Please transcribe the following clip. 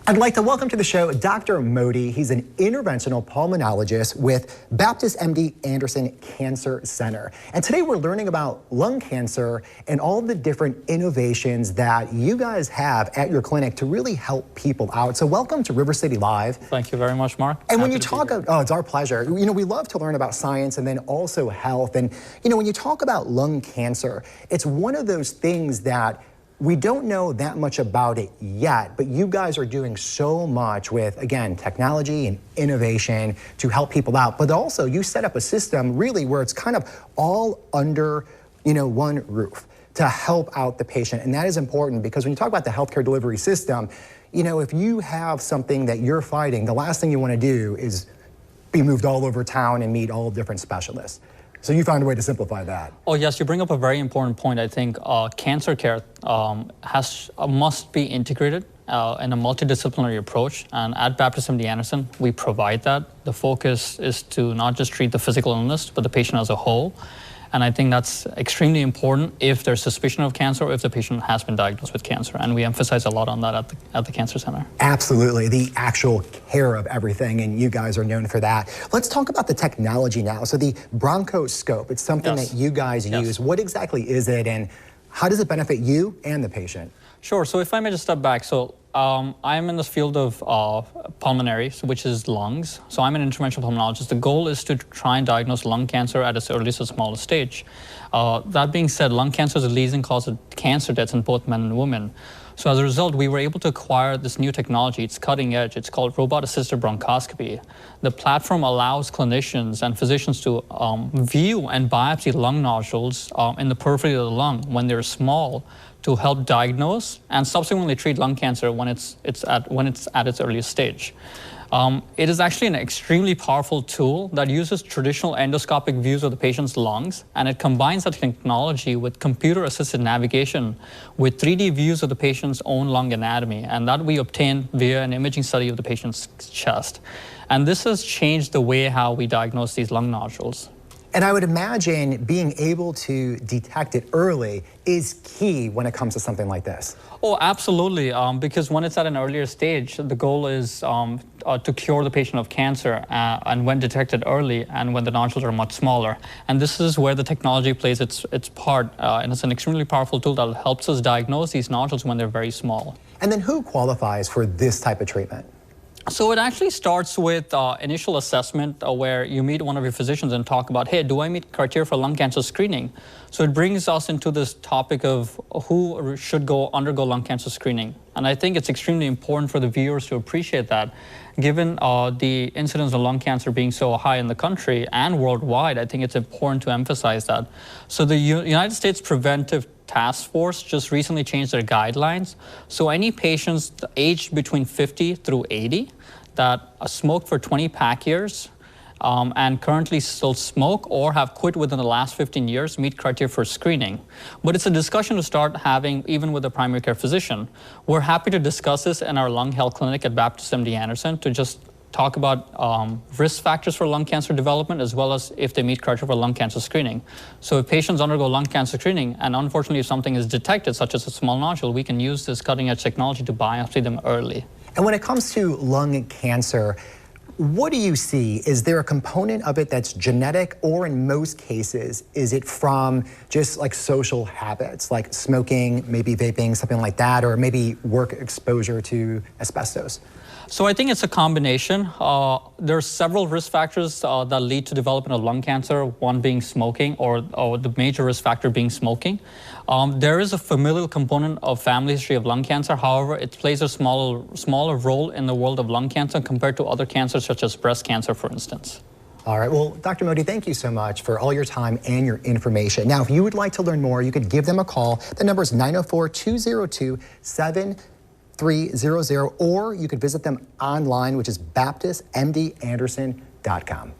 I'd like to welcome to the show Dr. Modi. He's an interventional pulmonologist with Baptist MD Anderson Cancer Center. And today we're learning about lung cancer and all the different innovations that you guys have at your clinic to really help people out. So welcome to River City Live. Thank you very much, Mark. And when you talk about, oh, it's our pleasure. You know, we love to learn about science and then also health. And, you know, when you talk about lung cancer, it's one of those things that we don't know that much about it yet, but you guys are doing so much with, again, technology and innovation to help people out. But also you set up a system really where it's kind of all under, you know, one roof to help out the patient. And that is important because when you talk about the healthcare delivery system, you know, if you have something that you're fighting, the last thing you want to do is be moved all over town and meet all different specialists. So you found a way to simplify that. Oh yes, you bring up a very important point. I think cancer care must be integrated in a multidisciplinary approach. And at Baptist MD Anderson, we provide that. The focus is to not just treat the physical illness, but the patient as a whole. And I think that's extremely important if there's suspicion of cancer or if the patient has been diagnosed with cancer. And we emphasize a lot on that at the Cancer Center. Absolutely, the actual care of everything, and you guys are known for that. Let's talk about the technology now. So the bronchoscope, it's something that you guys use. What exactly is it, and how does it benefit you and the patient? Sure, so if I may just step back. So I'm in this field of pulmonary, which is lungs. So I'm an interventional pulmonologist. The goal is to try and diagnose lung cancer at its earliest and smallest stage. That being said, lung cancer is a leading cause of cancer deaths in both men and women. So as a result, we were able to acquire this new technology. It's cutting edge. It's called robot-assisted bronchoscopy. The platform allows clinicians and physicians to view and biopsy lung nodules in the periphery of the lung when they're small, to help diagnose and subsequently treat lung cancer when it's at its earliest stage. It is actually an extremely powerful tool that uses traditional endoscopic views of the patient's lungs, and it combines that technology with computer-assisted navigation with 3D views of the patient's own lung anatomy, and that we obtain via an imaging study of the patient's chest. And this has changed the way how we diagnose these lung nodules. And I would imagine being able to detect it early is key when it comes to something like this. Oh, absolutely, because when it's at an earlier stage, the goal is to cure the patient of cancer and when detected early and when the nodules are much smaller. And this is where the technology plays its part, and it's an extremely powerful tool that helps us diagnose these nodules when they're very small. And then who qualifies for this type of treatment? So it actually starts with initial assessment where you meet one of your physicians and talk about, hey, do I meet criteria for lung cancer screening? So it brings us into this topic of who should undergo lung cancer screening. And I think it's extremely important for the viewers to appreciate that. Given the incidence of lung cancer being so high in the country and worldwide, I think it's important to emphasize that. So the United States Preventive Task Force just recently changed their guidelines. So any patients aged between 50 through 80 that smoked for 20 pack years and currently still smoke or have quit within the last 15 years meet criteria for screening. But it's a discussion to start having even with a primary care physician. We're happy to discuss this in our lung health clinic at Baptist MD Anderson to just talk about risk factors for lung cancer development as well as if they meet criteria for lung cancer screening. So if patients undergo lung cancer screening and unfortunately if something is detected, such as a small nodule, we can use this cutting edge technology to biopsy them early. And when it comes to lung cancer, what do you see? Is there a component of it that's genetic, or in most cases, is it from just like social habits, like smoking, maybe vaping, something like that, or maybe work exposure to asbestos? So I think it's a combination. There are several risk factors that lead to development of lung cancer, one being smoking, or the major risk factor being smoking. There is a familial component of family history of lung cancer. However, it plays a smaller role in the world of lung cancer compared to other cancers such as breast cancer, for instance. All right, well, Dr. Modi, thank you so much for all your time and your information. Now, if you would like to learn more, you could give them a call. The number is 904-202-7300, or you could visit them online, which is baptistmdanderson.com.